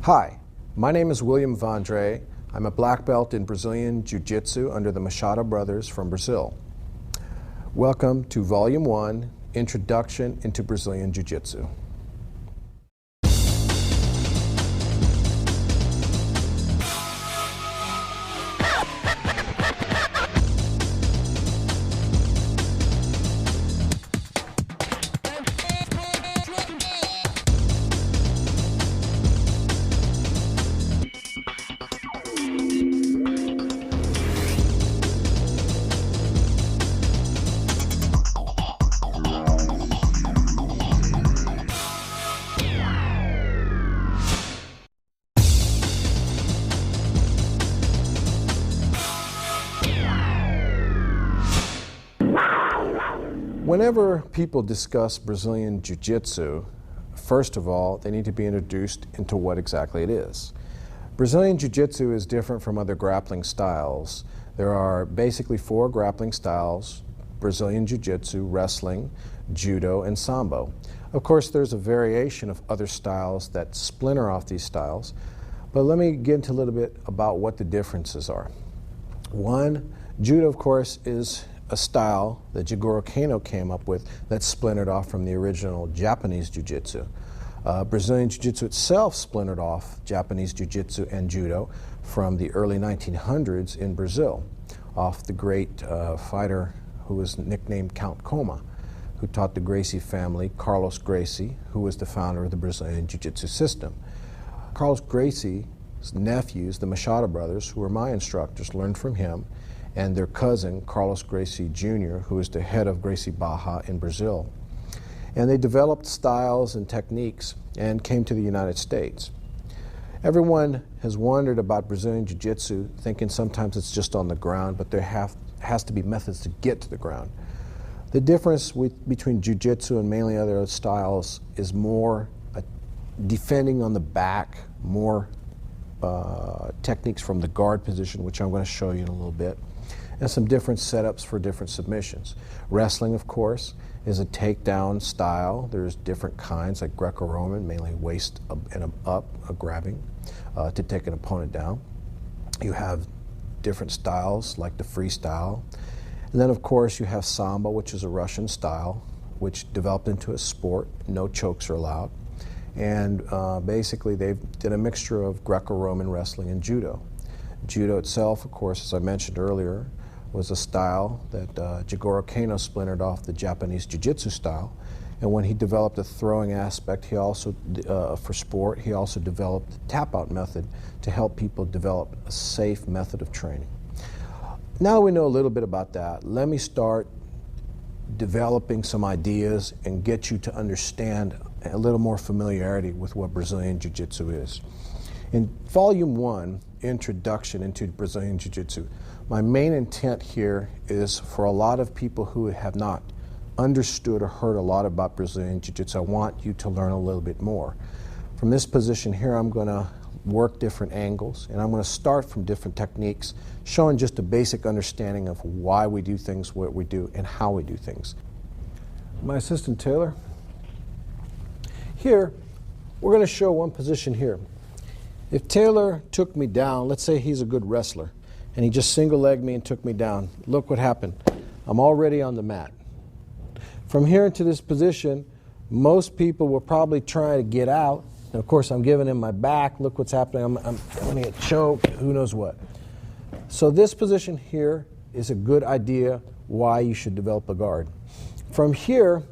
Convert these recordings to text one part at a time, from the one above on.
Hi, my name is William Vandre. I'm a black belt in Brazilian Jiu-Jitsu under the Machado brothers from Brazil. Welcome to Volume 1, Introduction into Brazilian Jiu-Jitsu. Whenever people discuss Brazilian Jiu-Jitsu, first of all, they need to be introduced into what exactly it is. Brazilian Jiu-Jitsu is different from other grappling styles. There are basically 4 grappling styles: Brazilian Jiu-Jitsu, wrestling, judo, and sambo. Of course, there's a variation of other styles that splinter off these styles, but let me get into a little bit about what the differences are. One, judo, of course, is a style that Jigoro Kano came up with that splintered off from the original Japanese Jiu-Jitsu. Brazilian Jiu-Jitsu itself splintered off Japanese Jiu-Jitsu and Judo from the early 1900s in Brazil, off the great fighter who was nicknamed Count Coma, who taught the Gracie family, Carlos Gracie, who was the founder of the Brazilian Jiu-Jitsu system. Carlos Gracie's nephews, the Machado brothers, who were my instructors, learned from him, and their cousin, Carlos Gracie Jr., who is the head of Gracie Barra in Brazil. And they developed styles and techniques and came to the United States. Everyone has wondered about Brazilian Jiu-Jitsu, thinking sometimes it's just on the ground, but there has to be methods to get to the ground. The difference between Jiu-Jitsu and mainly other styles is more defending on the back, more techniques from the guard position, which I'm going to show you in a little bit, and some different setups for different submissions. Wrestling, of course, is a takedown style. There's different kinds, like Greco-Roman, mainly waist and up, grabbing to take an opponent down. You have different styles, like the freestyle. And then, of course, you have Sambo, which is a Russian style, which developed into a sport. No chokes are allowed. And basically, they did a mixture of Greco-Roman wrestling and Judo. Judo itself, of course, as I mentioned earlier, was a style that Jigoro Kano splintered off the Japanese Jiu-Jitsu style. And when he developed a throwing aspect, he also, for sport, he also developed the tap-out method to help people develop a safe method of training. Now that we know a little bit about that, let me start developing some ideas and get you to understand a little more familiarity with what Brazilian Jiu-Jitsu is. In Volume 1, Introduction into Brazilian Jiu-Jitsu, my main intent here is for a lot of people who have not understood or heard a lot about Brazilian Jiu-Jitsu, I want you to learn a little bit more. From this position here, I'm going to work different angles, and I'm going to start from different techniques, showing just a basic understanding of why we do things, what we do, and how we do things. My assistant Taylor. Here, we're going to show one position here. If Taylor took me down, let's say he's a good wrestler, and he just single-legged me and took me down, look what happened. I'm already on the mat. From here into this position, most people will probably try to get out. And of course, I'm giving him my back. Look what's happening. I'm going to get choked, who knows what. So this position here is a good idea why you should develop a guard. From here,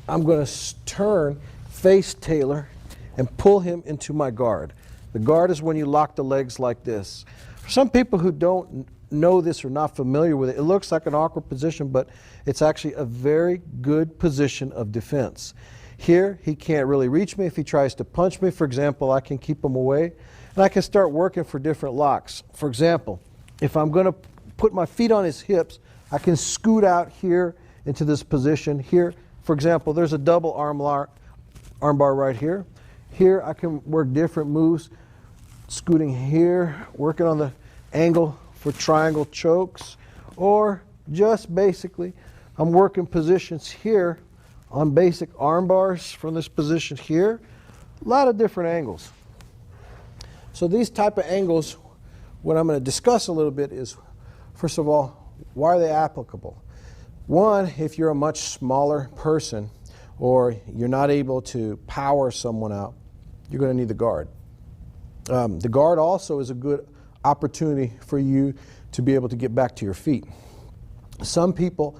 I'm going to turn, face Taylor, and pull him into my guard. The guard is when you lock the legs like this. For some people who don't know this or not familiar with it, it looks like an awkward position, but it's actually a very good position of defense. Here, he can't really reach me. If he tries to punch me, for example, I can keep him away, and I can start working for different locks. For example, if I'm going to put my feet on his hips, I can scoot out here into this position. Here, for example, there's a double armbar right here. Here, I can work different moves, scooting here, working on the angle for triangle chokes, or just basically, I'm working positions here on basic arm bars from this position here. A lot of different angles. So these type of angles, what I'm going to discuss a little bit is, first of all, why are they applicable? One, if you're a much smaller person or you're not able to power someone out, you're going to need the guard. The guard also is a good opportunity for you to be able to get back to your feet. Some people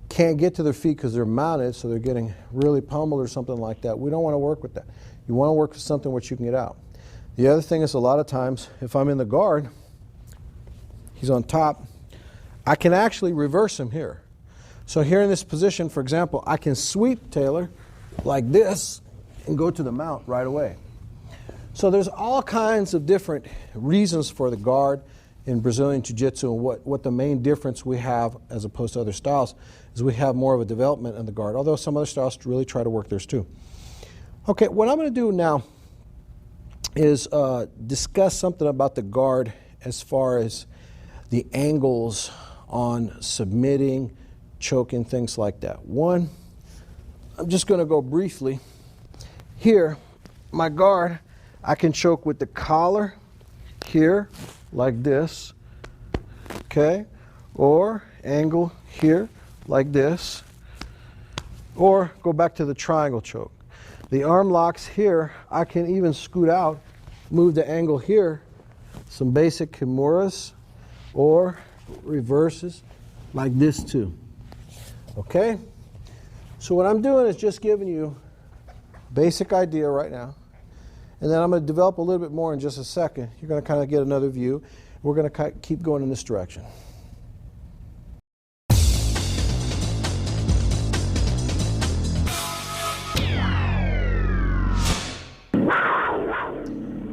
can't get to their feet because they're mounted, so they're getting really pummeled or something like that. We don't want to work with that. You want to work with something which you can get out. The other thing is, a lot of times, if I'm in the guard, he's on top, I can actually reverse him here. So here in this position, for example, I can sweep Taylor like this and go to the mount right away. So there's all kinds of different reasons for the guard in Brazilian Jiu-Jitsu, and what the main difference we have as opposed to other styles is we have more of a development in the guard, although some other styles really try to work theirs too. Okay, what I'm going to do now is discuss something about the guard as far as the angles on submitting, choking, things like that. One, I'm just going to go briefly. Here, my guard, I can choke with the collar here, like this, okay? Or angle here, like this. Or go back to the triangle choke. The arm locks here, I can even scoot out, move the angle here, some basic kimuras, or reverses, like this too. Okay? So what I'm doing is just giving you basic idea right now. And then I'm going to develop a little bit more in just a second. You're going to kind of get another view. We're going to keep going in this direction.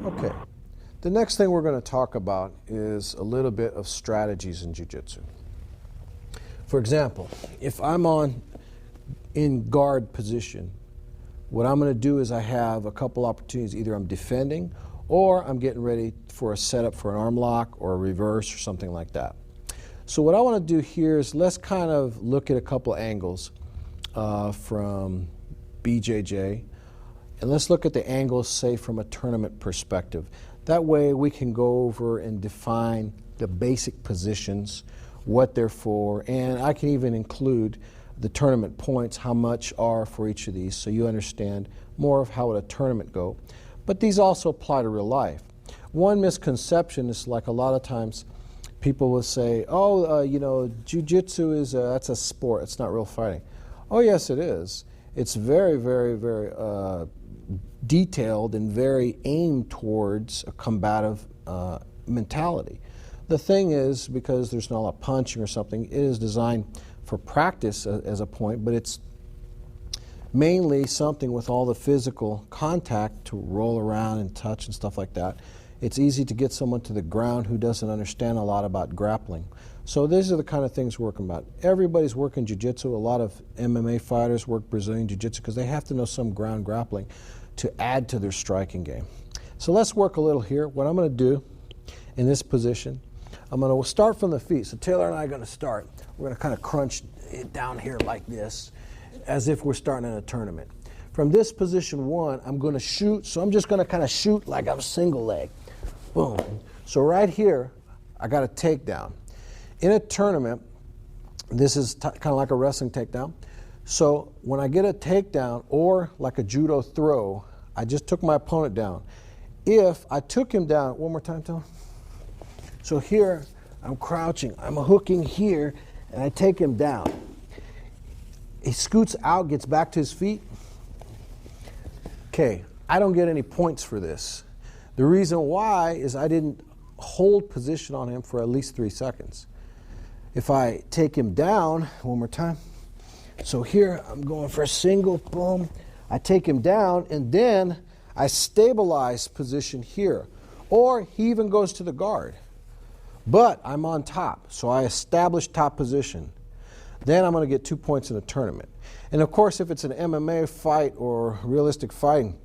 Okay. The next thing we're going to talk about is a little bit of strategies in Jiu-Jitsu. For example, if I'm in guard position, what I'm going to do is I have a couple opportunities. Either I'm defending or I'm getting ready for a setup for an arm lock or a reverse or something like that. So what I want to do here is let's kind of look at a couple angles from BJJ, and let's look at the angles, say, from a tournament perspective. That way we can go over and define the basic positions, what they're for, and I can even include the tournament points, how much are for each of these, so you understand more of how would a tournament go. But these also apply to real life. One misconception is, like, a lot of times people will say, oh, you know, Jiu-Jitsu is that's a sport, it's not real fighting. Oh yes, it is. It's very, very, very detailed and very aimed towards a combative mentality. The thing is, because there's not a lot of punching or something, it is designed for practice as a point, but it's mainly something with all the physical contact to roll around and touch and stuff like that. It's easy to get someone to the ground who doesn't understand a lot about grappling. So these are the kind of things we're working about. Everybody's working Jiu-Jitsu. A lot of MMA fighters work Brazilian Jiu-Jitsu because they have to know some ground grappling to add to their striking game. So let's work a little here. What I'm going to do in this position, I'm going to start from the feet. So Taylor and I are going to start. We're going to kind of crunch it down here like this, as if we're starting in a tournament. From this position one, I'm going to shoot. So I'm just going to kind of shoot like I'm single leg. Boom. So right here, I got a takedown. In a tournament, this is kind of like a wrestling takedown. So when I get a takedown, or like a judo throw, I just took my opponent down. If I took him down, one more time, Taylor. So here, I'm crouching, I'm hooking here, and I take him down. He scoots out, gets back to his feet. Okay, I don't get any points for this. The reason why is I didn't hold position on him for at least 3 seconds. If I take him down, one more time. So here, I'm going for a single, boom. I take him down, and then I stabilize position here. Or he even goes to the guard. But I'm on top, so I establish top position. Then I'm going to get 2 points in a tournament. And of course, if it's an MMA fight or realistic fighting,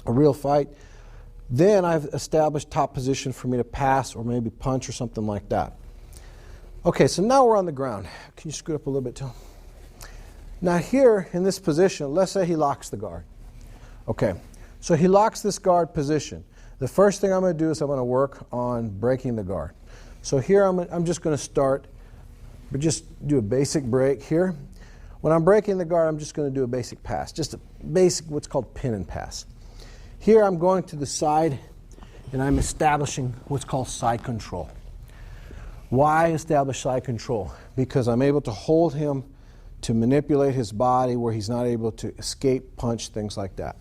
a real fight, then I've established top position for me to pass or maybe punch or something like that. Okay, so now we're on the ground. Can you scoot up a little bit, Tom? Now here in this position, let's say he locks the guard. Okay, so he locks this guard position. The first thing I'm going to do is I'm going to work on breaking the guard. So here I'm just going to start, but just do a basic break here. When I'm breaking the guard, I'm just going to do a basic pass, just a basic what's called pin and pass. Here I'm going to the side and I'm establishing what's called side control. Why establish side control? Because I'm able to hold him to manipulate his body where he's not able to escape, punch, things like that.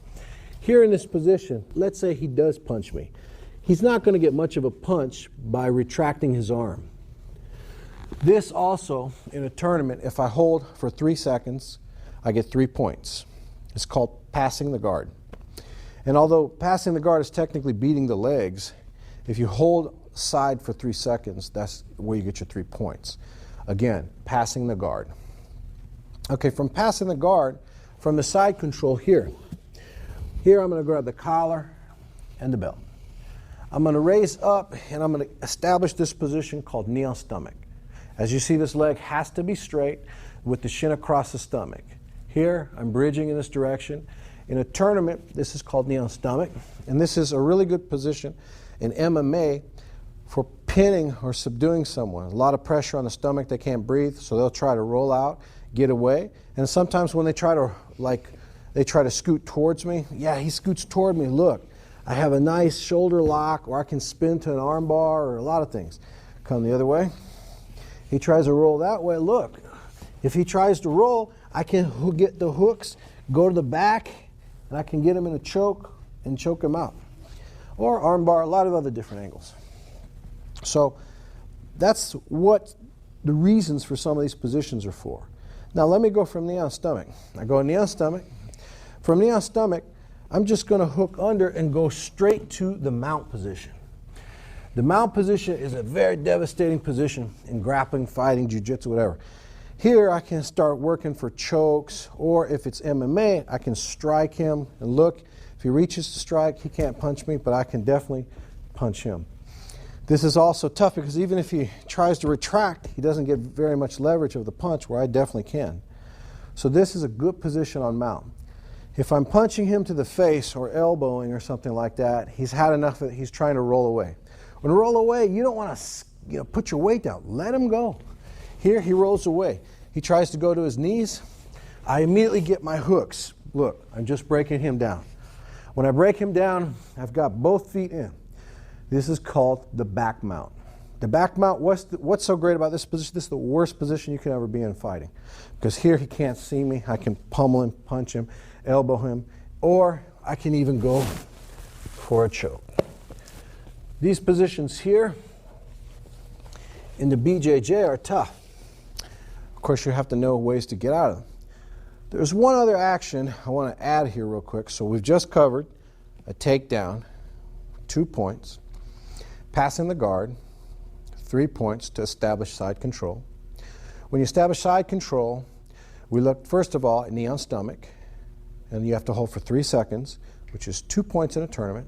Here in this position, let's say he does punch me. He's not going to get much of a punch by retracting his arm. This also, in a tournament, if I hold for 3 seconds, I get 3 points. It's called passing the guard. And although passing the guard is technically beating the legs, if you hold side for 3 seconds, that's where you get your 3 points. Again, passing the guard. Okay, from passing the guard, from the side control here, I'm going to grab the collar and the belt. I'm going to raise up and I'm going to establish this position called knee on stomach. As you see, this leg has to be straight with the shin across the stomach. Here, I'm bridging in this direction. In a tournament, this is called knee on stomach, and this is a really good position in MMA for pinning or subduing someone. A lot of pressure on the stomach, they can't breathe, so they'll try to roll out, get away, and sometimes when they try to scoot towards me, yeah, he scoots toward me, look, I have a nice shoulder lock, or I can spin to an arm bar, or a lot of things. Come the other way. He tries to roll that way, look, if he tries to roll, I can get the hooks, go to the back, and I can get him in a choke and choke him out. Or arm bar, a lot of other different angles. So that's what the reasons for some of these positions are for. Now let me go from knee on stomach. I go knee on stomach. From knee on stomach, I'm just going to hook under and go straight to the mount position. The mount position is a very devastating position in grappling, fighting, jiu-jitsu, whatever. Here I can start working for chokes, or if it's MMA, I can strike him and look. If he reaches to strike, he can't punch me, but I can definitely punch him. This is also tough because even if he tries to retract, he doesn't get very much leverage of the punch, where I definitely can. So this is a good position on mount. If I'm punching him to the face or elbowing or something like that, he's had enough of it, he's trying to roll away. When you roll away, you don't want to put your weight down. Let him go. Here he rolls away. He tries to go to his knees. I immediately get my hooks. Look, I'm just breaking him down. When I break him down, I've got both feet in. This is called the back mount. The back mount, what's so great about this position? This is the worst position you can ever be in fighting. Because here he can't see me. I can pummel him, punch him, elbow him, or I can even go for a choke. These positions here in the BJJ are tough. Of course, you have to know ways to get out of them. There's one other action I want to add here real quick. So we've just covered a takedown, 2 points, passing the guard, 3 points to establish side control. When you establish side control, we look first of all at knee on stomach, and you have to hold for 3 seconds, which is 2 points in a tournament.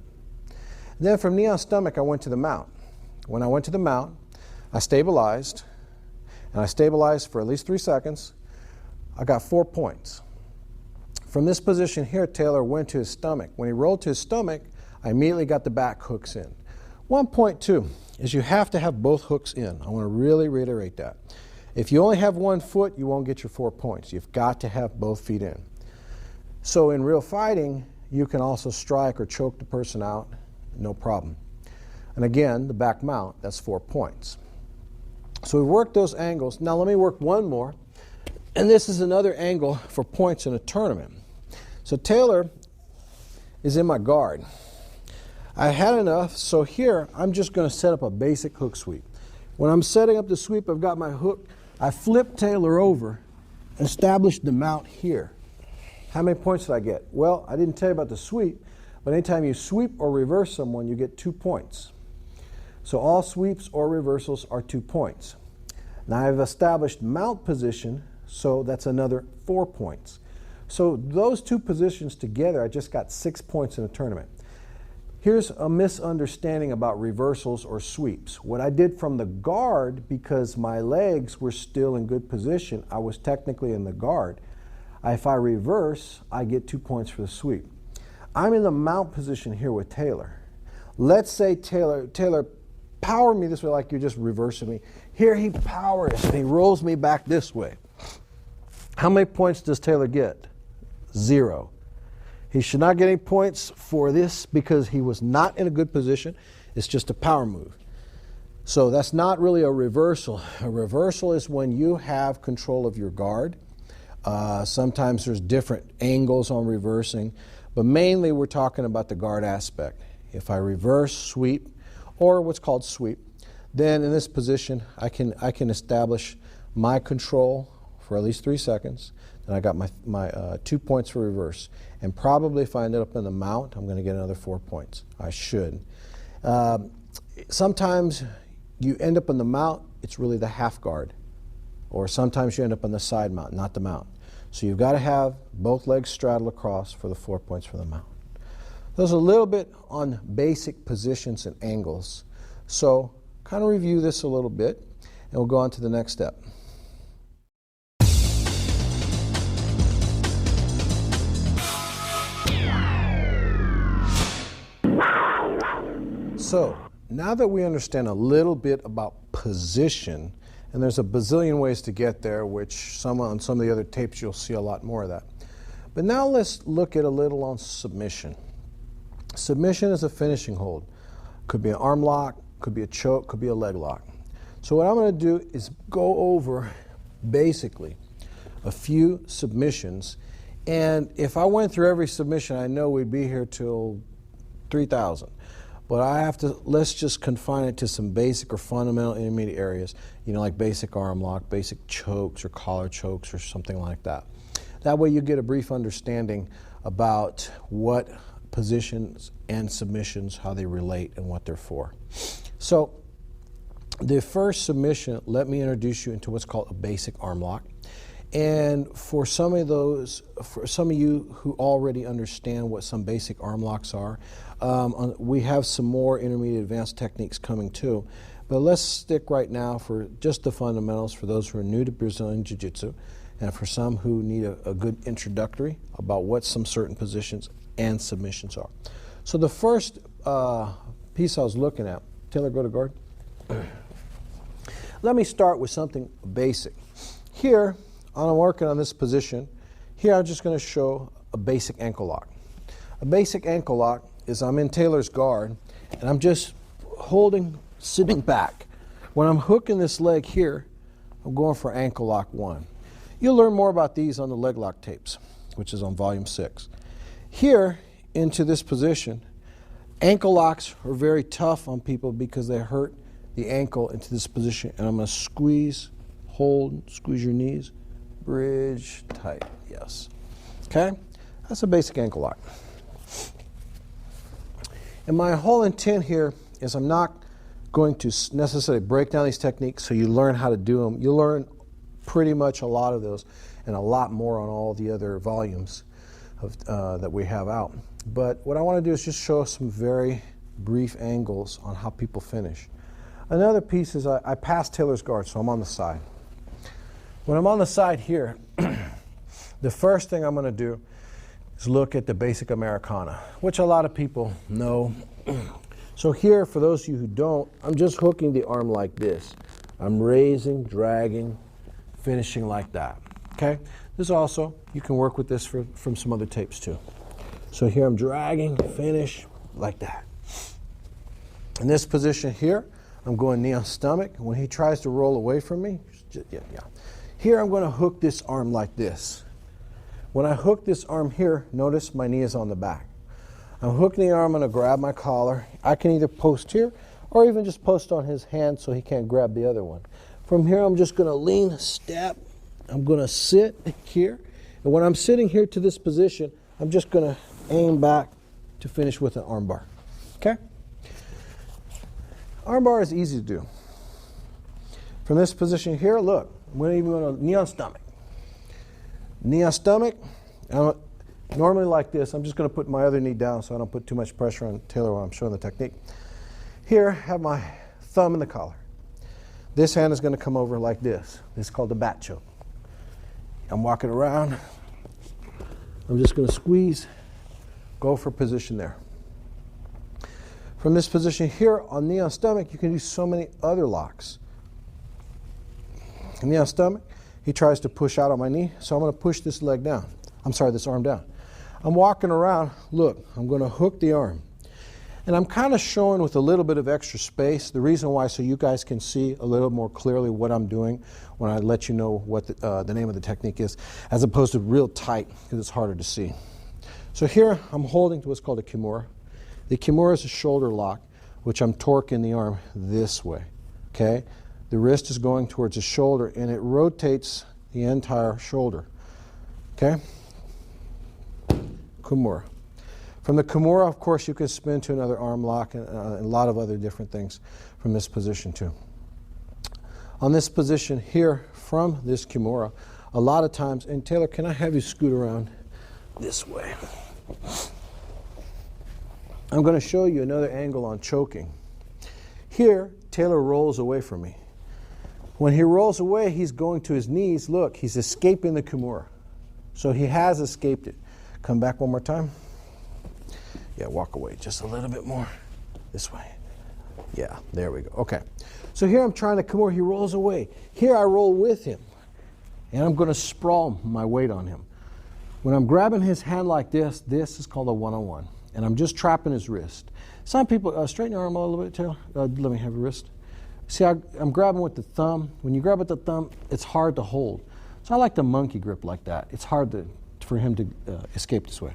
And then from knee on stomach, I went to the mount. When I went to the mount, I stabilized, and I stabilized for at least 3 seconds. I got 4 points. From this position here, Taylor went to his stomach. When he rolled to his stomach, I immediately got the back hooks in. 1.2 is you have to have both hooks in. I want to really reiterate that. If you only have one foot, you won't get your 4 points. You've got to have both feet in. So in real fighting, you can also strike or choke the person out, no problem. And again, the back mount, that's 4 points. So we've worked those angles. Now let me work one more. And this is another angle for points in a tournament. So Taylor is in my guard. I had enough, so here I'm just going to set up a basic hook sweep. When I'm setting up the sweep, I've got my hook. I flip Taylor over, establish the mount here. How many points did I get? Well, I didn't tell you about the sweep, but anytime you sweep or reverse someone, you get 2 points. So all sweeps or reversals are 2 points. Now I've established mount position, so that's another 4 points. So those two positions together, I just got 6 points in a tournament. Here's a misunderstanding about reversals or sweeps. What I did from the guard, because my legs were still in good position, I was technically in the guard. If I reverse, I get 2 points for the sweep. I'm in the mount position here with Taylor. Let's say Taylor, power me this way like you're just reversing me. Here he powers and he rolls me back this way. How many points does Taylor get? 0. He should not get any points for this because he was not in a good position. It's just a power move. So that's not really a reversal. A reversal is when you have control of your guard. Sometimes there's different angles on reversing, but mainly we're talking about the guard aspect. If I reverse, sweep, or what's called sweep, then in this position I can establish my control for at least 3 seconds. And I got my 2 points for reverse. And probably if I ended up in the mount, I'm going to get another 4 points. I should. Sometimes you end up in the mount, it's really the half guard. Or sometimes you end up on the side mount, not the mount. So you've got to have both legs straddle across for the 4 points for the mount. Those are a little bit on basic positions and angles. So kind of review this a little bit, and we'll go on to the next step. So now that we understand a little bit about position, and there's a bazillion ways to get there, which on some of the other tapes you'll see a lot more of that. But now let's look at a little on submission. Submission is a finishing hold. Could be an arm lock, could be a choke, could be a leg lock. So what I'm going to do is go over basically a few submissions. And if I went through every submission, I know we'd be here till 3,000. But let's just confine it to some basic or fundamental intermediate areas, like basic arm lock, basic chokes or collar chokes or something like that. That way you get a brief understanding about what positions and submissions, how they relate and what they're for. So the first submission, let me introduce you into what's called a basic arm lock. And for some of you who already understand what some basic arm locks are, we have some more intermediate advanced techniques coming too. But let's stick right now for just the fundamentals for those who are new to Brazilian Jiu-Jitsu, and for some who need a good introductory about what some certain positions and submissions are. So the first piece I was looking at, Taylor, go to guard. Let me start with something basic. Here, I'm working on this position. Here I'm just going to show a basic ankle lock. A basic ankle lock is I'm in Taylor's guard and I'm just sitting back. When I'm hooking this leg here, I'm going for ankle lock 1. You'll learn more about these on the leg lock tapes, which is on volume 6. Here, into this position, ankle locks are very tough on people because they hurt the ankle into this position. And I'm going to squeeze, hold, squeeze your knees, bridge, tight, yes. Okay? That's a basic ankle lock. And my whole intent here is I'm not going to necessarily break down these techniques so you learn how to do them. You'll learn pretty much a lot of those and a lot more on all the other volumes that we have out. But what I want to do is just show some very brief angles on how people finish. Another piece is I pass Taylor's guard, so I'm on the side. When I'm on the side here, the first thing I'm going to do is look at the basic Americana, which a lot of people know. So here, for those of you who don't, I'm just hooking the arm like this. I'm raising, dragging, finishing like that. Okay? This also, you can work with this from some other tapes too. So here I'm dragging, finish, like that. In this position here, I'm going knee on stomach. When he tries to roll away from me, Here I'm going to hook this arm like this. When I hook this arm here, notice my knee is on the back. I'm hooking the arm, I'm going to grab my collar. I can either post here or even just post on his hand so he can't grab the other one. From here, I'm just going to lean, step. I'm going to sit here. And when I'm sitting here to this position, I'm just going to aim back to finish with an arm bar. Okay? Arm bar is easy to do. From this position here, look, I'm even going to knee on stomach. Knee on stomach. Normally like this, I'm just going to put my other knee down so I don't put too much pressure on Taylor while I'm showing the technique. Here, I have my thumb in the collar. This hand is going to come over like this. This is called the bat choke. I'm walking around. I'm just going to squeeze, go for position there. From this position here on knee on stomach, you can do so many other locks. Knee on stomach, he tries to push out on my knee, so I'm going to push this leg down. This arm down. I'm walking around, look, I'm going to hook the arm. And I'm kind of showing with a little bit of extra space. The reason why, so you guys can see a little more clearly what I'm doing when I let you know what the name of the technique is, as opposed to real tight, because it's harder to see. So here I'm holding to what's called a kimura. The kimura is a shoulder lock, which I'm torquing the arm this way, okay? The wrist is going towards the shoulder, and it rotates the entire shoulder, okay? Kimura. From the kimura, of course, you can spin to another arm lock and a lot of other different things from this position too. On this position here, from this kimura, a lot of times, and Taylor, can I have you scoot around this way? I'm going to show you another angle on choking. Here, Taylor rolls away from me. When he rolls away, he's going to his knees. Look, he's escaping the kimura. So he has escaped it. Come back one more time. Yeah, walk away just a little bit more. This way. Yeah, there we go. Okay. So here I'm trying to kimura. He rolls away. Here I roll with him. And I'm going to sprawl my weight on him. When I'm grabbing his hand like this, this is called a one-on-one. And I'm just trapping his wrist. Some people, straighten your arm a little bit, Taylor. Let me have your wrist. See, I'm grabbing with the thumb. When you grab with the thumb, it's hard to hold. So I like the monkey grip like that. It's hard for him to escape this way.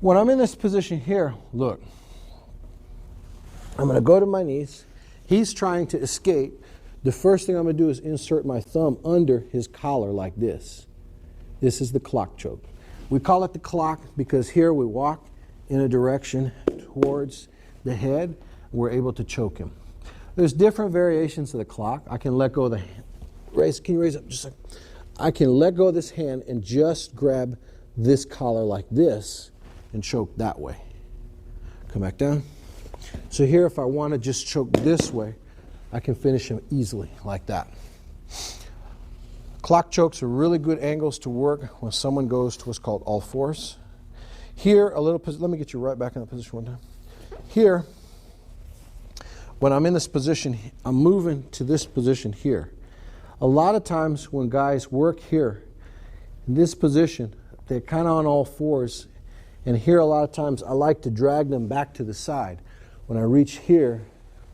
When I'm in this position here, look, I'm going to go to my knees. He's trying to escape. The first thing I'm going to do is insert my thumb under his collar like this. This is the clock choke. We call it the clock because here we walk in a direction towards the head. We're able to choke him. There's different variations of the clock. I can let go of the hand. Can you raise up just a second? I can let go of this hand and just grab this collar like this and choke that way. Come back down. So here, if I want to just choke this way, I can finish him easily like that. Clock chokes are really good angles to work when someone goes to what's called all fours. Here, let me get you right back in the position one time. Here, when I'm in this position, I'm moving to this position here. A lot of times when guys work here, in this position, they're kind of on all fours. And here, a lot of times, I like to drag them back to the side. When I reach here,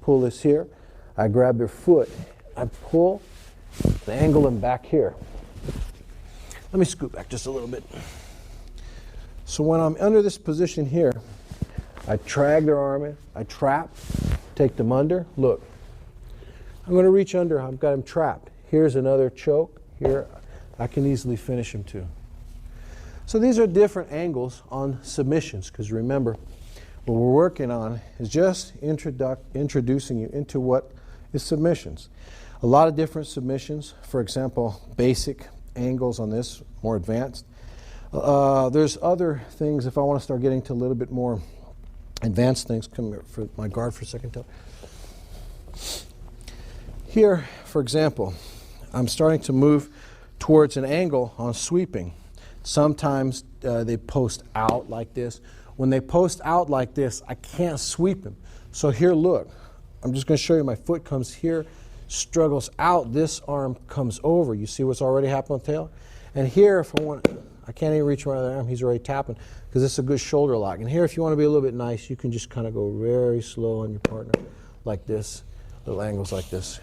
pull this here, I grab their foot, I pull, and angle them back here. Let me scoot back just a little bit. So when I'm under this position here, I drag their arm in, I trap, take them under. Look, I'm going to reach under, I've got him trapped. Here's another choke. Here, I can easily finish him too. So these are different angles on submissions, because remember, what we're working on is just introducing you into what is submissions. A lot of different submissions. For example, basic angles on this, more advanced. There's other things, if I want to start getting to a little bit more advanced things. Come here for my guard for a second, Taylor. Here, for example, I'm starting to move towards an angle on sweeping. Sometimes they post out like this. When they post out like this, I can't sweep them. So here, look, I'm just going to show you my foot comes here, struggles out, this arm comes over. You see what's already happened with Taylor? And here, if I want, I can't even reach around the arm, he's already tapping, because this is a good shoulder lock. And here, if you want to be a little bit nice, you can just kind of go very slow on your partner, like this, little angles like this.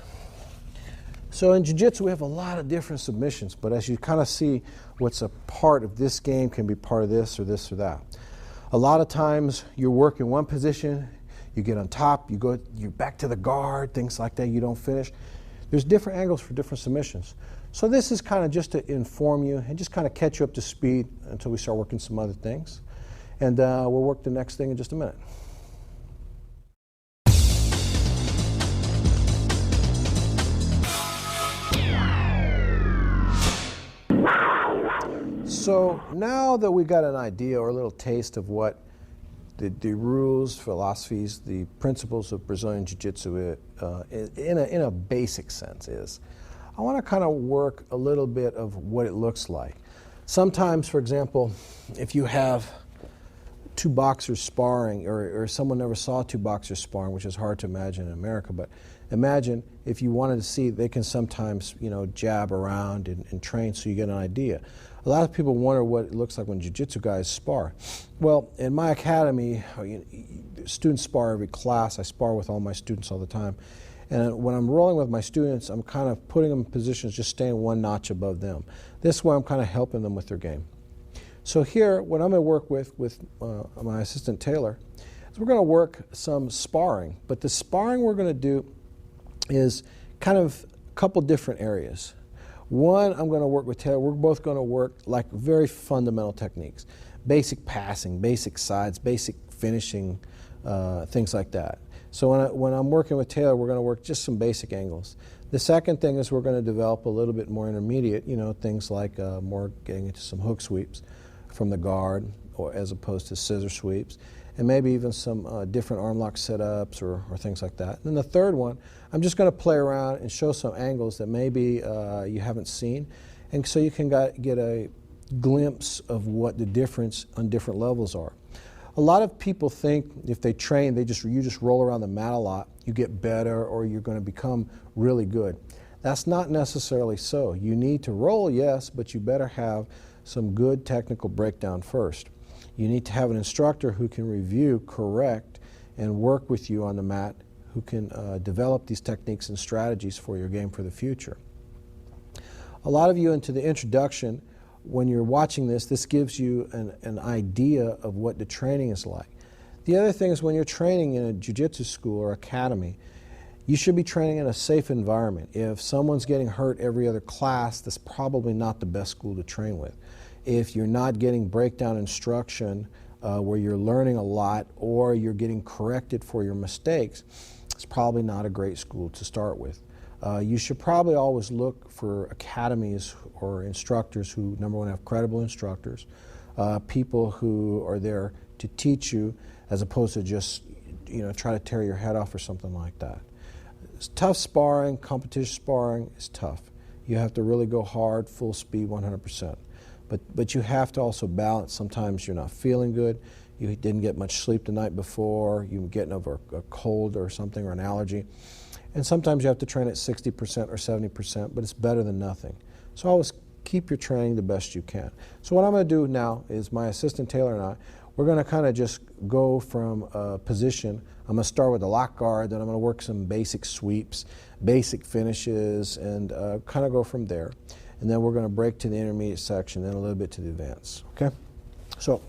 So in Jiu-Jitsu, we have a lot of different submissions, but as you kind of see, what's a part of this game can be part of this or that. A lot of times, you work in one position, you get on top, you're back to the guard, things like that, you don't finish. There's different angles for different submissions. So this is kind of just to inform you and just kind of catch you up to speed until we start working some other things. And we'll work the next thing in just a minute. So now that we got an idea or a little taste of what the rules, philosophies, the principles of Brazilian Jiu-Jitsu in a basic sense is, I want to kind of work a little bit of what it looks like. Sometimes, for example, if you have two boxers sparring, or someone never saw two boxers sparring, which is hard to imagine in America, but imagine if you wanted to see, they can sometimes, jab around and train so you get an idea. A lot of people wonder what it looks like when jiu-jitsu guys spar. Well, in my academy, students spar every class. I spar with all my students all the time. And when I'm rolling with my students, I'm kind of putting them in positions, just staying one notch above them. This way I'm kind of helping them with their game. So here, what I'm going to work with my assistant Taylor, is we're going to work some sparring. But the sparring we're going to do is kind of a couple different areas. One, I'm going to work with Taylor. We're both going to work like very fundamental techniques. Basic passing, basic sides, basic finishing, things like that. So when I'm working with Taylor, we're going to work just some basic angles. The second thing is we're going to develop a little bit more intermediate, things like more getting into some hook sweeps from the guard, or as opposed to scissor sweeps, and maybe even some different arm lock setups or things like that. And then the third one, I'm just going to play around and show some angles that maybe you haven't seen, and so you can get a glimpse of what the difference on different levels are. A lot of people think if they train, you just roll around the mat a lot, you get better, or you're going to become really good. That's not necessarily so. You need to roll, yes, but you better have some good technical breakdown first. You need to have an instructor who can review, correct, and work with you on the mat, who can develop these techniques and strategies for your game for the future. A lot of you, into the introduction, when you're watching this gives you an idea of what the training is like. The other thing is when you're training in a jiu-jitsu school or academy, you should be training in a safe environment. If someone's getting hurt every other class, that's probably not the best school to train with. If you're not getting breakdown instruction where you're learning a lot, or you're getting corrected for your mistakes, it's probably not a great school to start with. You should probably always look for academies or instructors who, number one, have credible instructors, people who are there to teach you as opposed to just try to tear your head off or something like that. It's tough sparring, competition sparring is tough. You have to really go hard, full speed, 100%. But you have to also balance. Sometimes you're not feeling good, you didn't get much sleep the night before, you're getting over a cold or something, or an allergy. And sometimes you have to train at 60% or 70%, but it's better than nothing. So always keep your training the best you can. So what I'm going to do now is my assistant Taylor and I, we're going to kind of just go from a position. I'm going to start with a lock guard, then I'm going to work some basic sweeps, basic finishes, and kind of go from there. And then we're going to break to the intermediate section, then a little bit to the advance. Okay? So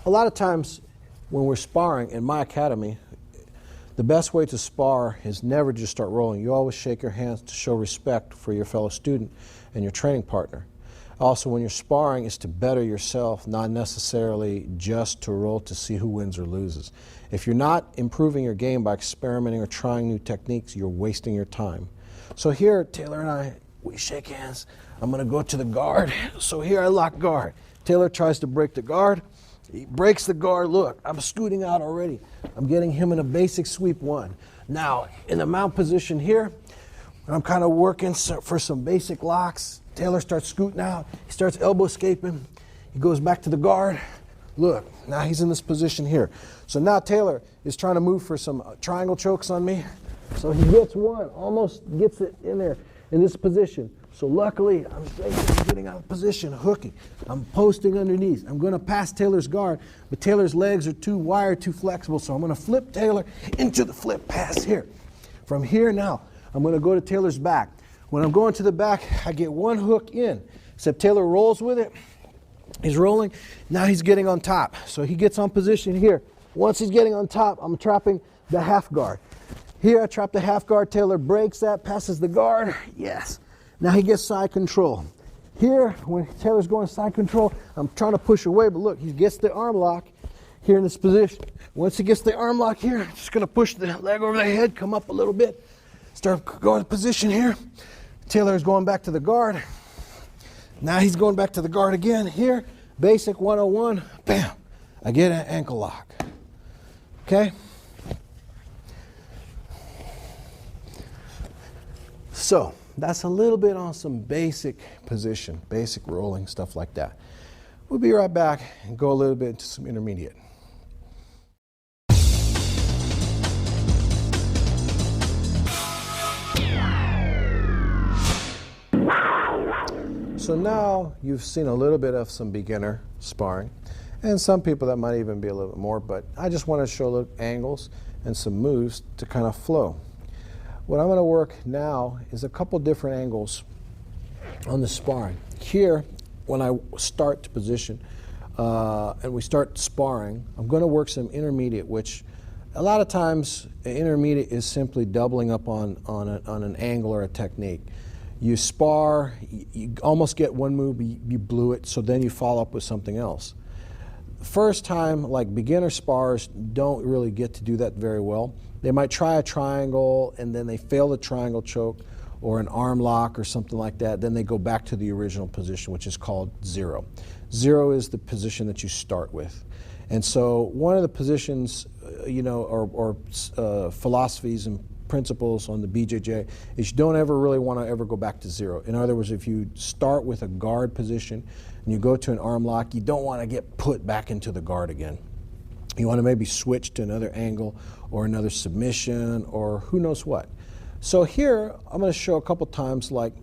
a lot of times when we're sparring in my academy, the best way to spar is never just start rolling. You always shake your hands to show respect for your fellow student and your training partner. Also, when you're sparring, is to better yourself, not necessarily just to roll to see who wins or loses. If you're not improving your game by experimenting or trying new techniques, you're wasting your time. So here, Taylor and I, we shake hands. I'm going to go to the guard. So here I lock guard. Taylor tries to break the guard. He breaks the guard. Look, I'm scooting out already. I'm getting him in a basic sweep one. Now, in the mount position here, I'm kind of working for some basic locks. Taylor starts scooting out. He starts elbow escaping. He goes back to the guard. Look, now he's in this position here. So now Taylor is trying to move for some triangle chokes on me. So he gets one, almost gets it in there in this position. So luckily, I'm getting out of position, hooking. I'm posting underneath. I'm going to pass Taylor's guard, but Taylor's legs are too wired, too flexible, so I'm going to flip Taylor into the flip pass here. From here now, I'm going to go to Taylor's back. When I'm going to the back, I get one hook in, except Taylor rolls with it. He's rolling. Now he's getting on top. So he gets on position here. Once he's getting on top, I'm trapping the half guard. Here I trap the half guard. Taylor breaks that, passes the guard. Yes. Now he gets side control. Here, when Taylor's going side control, I'm trying to push away, but look, he gets the arm lock here in this position. Once he gets the arm lock here, I'm just going to push the leg over the head, come up a little bit, start going to position here. Taylor's going back to the guard. Now he's going back to the guard again. Here, basic 101, bam, I get an ankle lock. Okay? So, that's a little bit on some basic position, basic rolling, stuff like that. We'll be right back and go a little bit into some intermediate. So now you've seen a little bit of some beginner sparring, and some people that might even be a little bit more, but I just want to show the angles and some moves to kind of flow. What I'm going to work now is a couple different angles on the sparring. Here, when I start to position and we start sparring, I'm going to work some intermediate, which a lot of times intermediate is simply doubling up on an angle or a technique. You spar, you almost get one move, you blew it, so then you follow up with something else. First time, like beginner spars don't really get to do that very well. They might try a triangle and then they fail the triangle choke or an arm lock or something like that. Then they go back to the original position, which is called zero. Zero is the position that you start with. And so one of the positions, or philosophies and principles on the BJJ is you don't ever really want to ever go back to zero. In other words, if you start with a guard position and you go to an arm lock, you don't want to get put back into the guard again. You want to maybe switch to another angle or another submission or who knows what. So here I'm going to show a couple times, like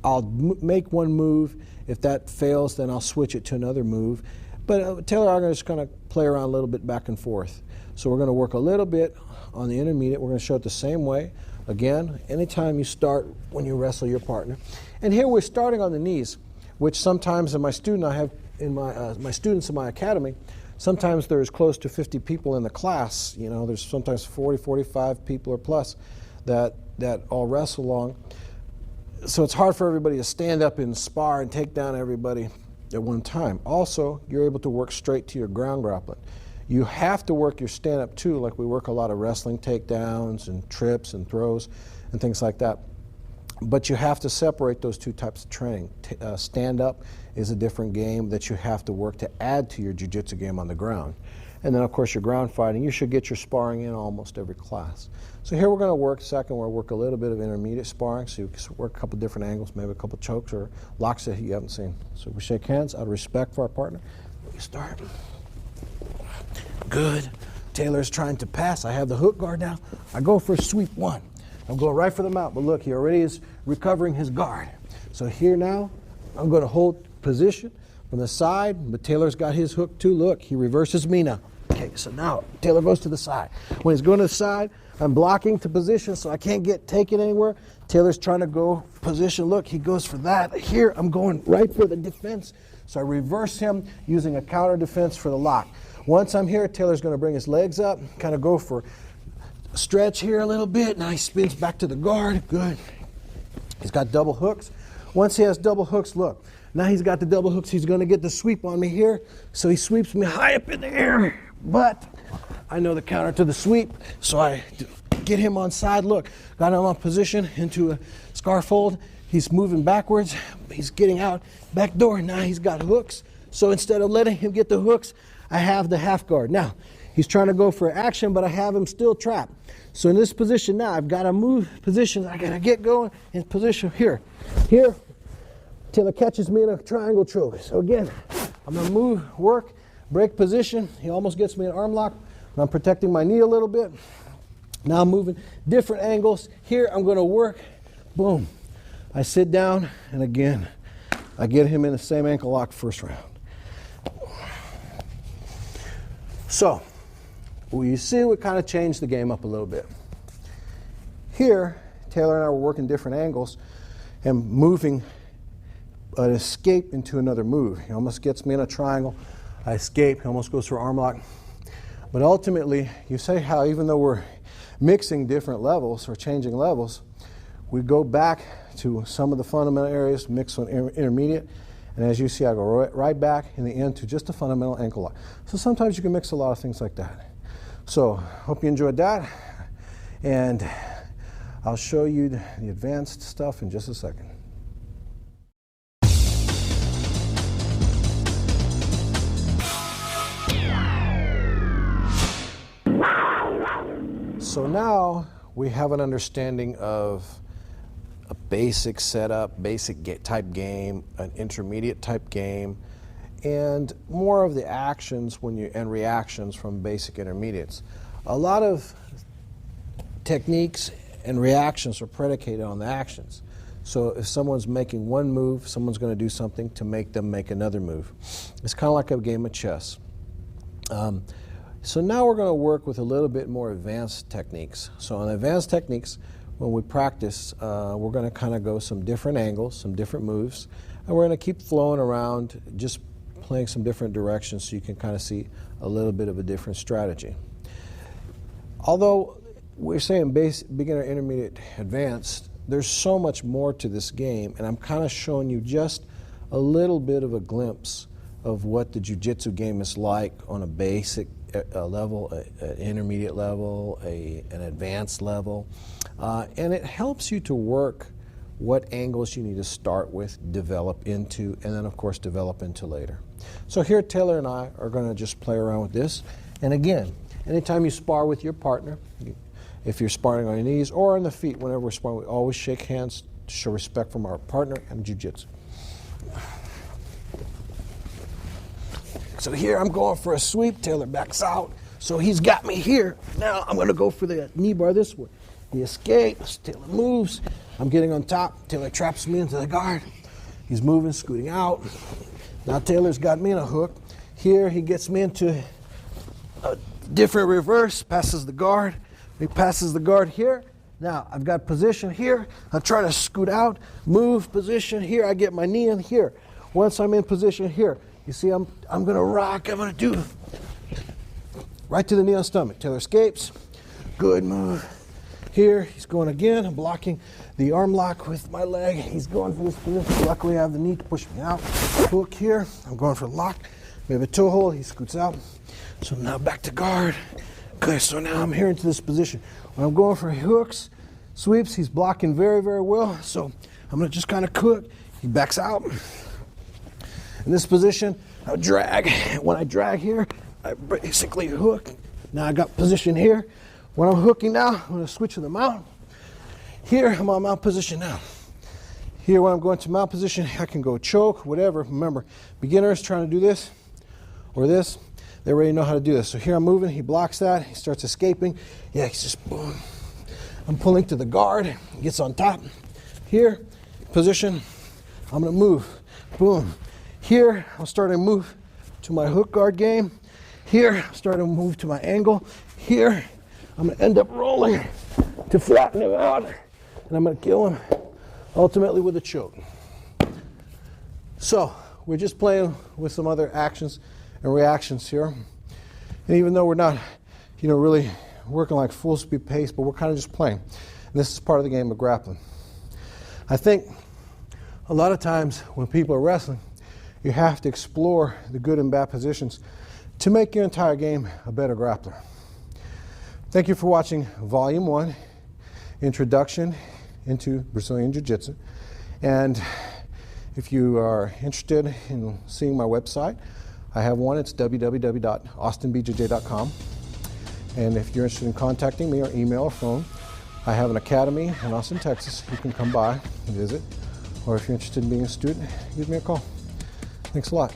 I'll make one move. If that fails, then I'll switch it to another move. But Taylor and I are just going to play around a little bit back and forth. So we're going to work a little bit on the intermediate. We're going to show it the same way. Again, anytime you start when you wrestle your partner. And here we're starting on the knees, which sometimes in my my students in my academy, sometimes there's close to 50 people in the class. There's sometimes 40, 45 people or plus that all wrestle along. So it's hard for everybody to stand up and spar and take down everybody at one time. Also, you're able to work straight to your ground grappling. You have to work your stand-up too, like we work a lot of wrestling takedowns and trips and throws and things like that. But you have to separate those two types of training. Stand-up is a different game that you have to work to add to your jiu-jitsu game on the ground. And then, of course, your ground fighting, you should get your sparring in almost every class. So here we're going to work, we're going to work a little bit of intermediate sparring, so you can work a couple different angles, maybe a couple chokes or locks that you haven't seen. So we shake hands out of respect for our partner. We start. Good. Taylor's trying to pass. I have the hook guard now. I go for sweep one. I'm going right for the mount, but look, he already is recovering his guard. So here now, I'm going to hold position from the side, but Taylor's got his hook too. Look, he reverses me now. Okay, so now Taylor goes to the side. When he's going to the side, I'm blocking to position so I can't get taken anywhere. Taylor's trying to go position. Look, he goes for that. Here, I'm going right for the defense. So I reverse him using a counter defense for the lock. Once I'm here, Taylor's going to bring his legs up, kind of go for a stretch here a little bit. Now he spins back to the guard. Good. He's got double hooks. Once he has double hooks, look. Now he's got the double hooks. He's going to get the sweep on me here. So he sweeps me high up in the air. But I know the counter to the sweep, so I get him on side. Look, got him on position into a scarf hold. He's moving backwards. He's getting out back door. Now he's got hooks. So instead of letting him get the hooks, I have the half guard. Now, he's trying to go for action, but I have him still trapped. So in this position now, I've got to move positions. I got to get going in position here. Here, Taylor catches me in a triangle choke. So again, I'm going to move, work, break position. He almost gets me an arm lock. I'm protecting my knee a little bit. Now I'm moving different angles. Here, I'm going to work. Boom. I sit down, and again, I get him in the same ankle lock first round. So, you see we kind of changed the game up a little bit. Here, Taylor and I were working different angles and moving an escape into another move. He almost gets me in a triangle. I escape. He almost goes for arm lock. But ultimately, you say how even though we're mixing different levels or changing levels, we go back to some of the fundamental areas, mix on intermediate. And as you see, I go right back in the end to just a fundamental ankle lock. So sometimes you can mix a lot of things like that. So hope you enjoyed that. And I'll show you the advanced stuff in just a second. So now we have an understanding of a basic setup, basic type game, an intermediate type game, and more of the actions and reactions from basic intermediates. A lot of techniques and reactions are predicated on the actions. So if someone's making one move, someone's going to do something to make them make another move. It's kind of like a game of chess. So now we're going to work with a little bit more advanced techniques. So on advanced techniques, when we practice, we're going to kind of go some different angles, some different moves, and we're going to keep flowing around, just playing some different directions so you can kind of see a little bit of a different strategy. Although we're saying beginner, intermediate, advanced, there's so much more to this game, and I'm kind of showing you just a little bit of a glimpse of what the Jiu-Jitsu game is like on a basic level, an intermediate level, an advanced level, and it helps you to work what angles you need to start with, develop into, and then of course develop into later. So here Taylor and I are going to just play around with this, and again, anytime you spar with your partner, if you're sparring on your knees or on the feet, whenever we're sparring, we always shake hands to show respect from our partner and Jiu-Jitsu. So here I'm going for a sweep, Taylor backs out, so he's got me here. Now I'm going to go for the knee bar this way. He escapes, Taylor moves, I'm getting on top, Taylor traps me into the guard. He's moving, scooting out. Now Taylor's got me in a hook. Here he gets me into a different reverse, passes the guard. He passes the guard here. Now I've got position here. I'm trying to scoot out, move position here. I get my knee in here. Once I'm in position here, you see I'm going to rock. I'm going to do right to the knee on stomach. Taylor escapes. Good move. Here he's going again. I'm blocking the arm lock with my leg. He's going for this position. Luckily I have the knee to push me out. Hook here. I'm going for the lock. We have a toe hold. He scoots out. So now back to guard. Okay, so now I'm here into this position. When I'm going for hooks, sweeps, he's blocking very, very well. So I'm going to just kind of cook. He backs out. In this position, I drag. When I drag here, I basically hook. Now I got position here. When I'm hooking now, I'm going to switch to the mount. Here, I'm on mount position now. Here, when I'm going to mount position, I can go choke, whatever. Remember, beginners trying to do this or this, they already know how to do this. So here I'm moving, he blocks that, he starts escaping. Yeah, he's just boom. I'm pulling to the guard, he gets on top. Here, position, I'm gonna move, boom. Here, I'm starting to move to my hook guard game. Here, I'm starting to move to my angle. Here, I'm gonna end up rolling to flatten him out, and I'm gonna kill him, ultimately with a choke. So, we're just playing with some other actions and reactions here. And even though we're not, really working like full speed pace, but we're kind of just playing. And this is part of the game of grappling. I think a lot of times when people are wrestling, you have to explore the good and bad positions to make your entire game a better grappler. Thank you for watching Volume 1, Introduction into Brazilian Jiu-Jitsu. And if you are interested in seeing my website, I have one. It's www.austinbjj.com. And if you're interested in contacting me or email or phone, I have an academy in Austin, Texas. You can come by and visit. Or if you're interested in being a student, give me a call. Thanks a lot.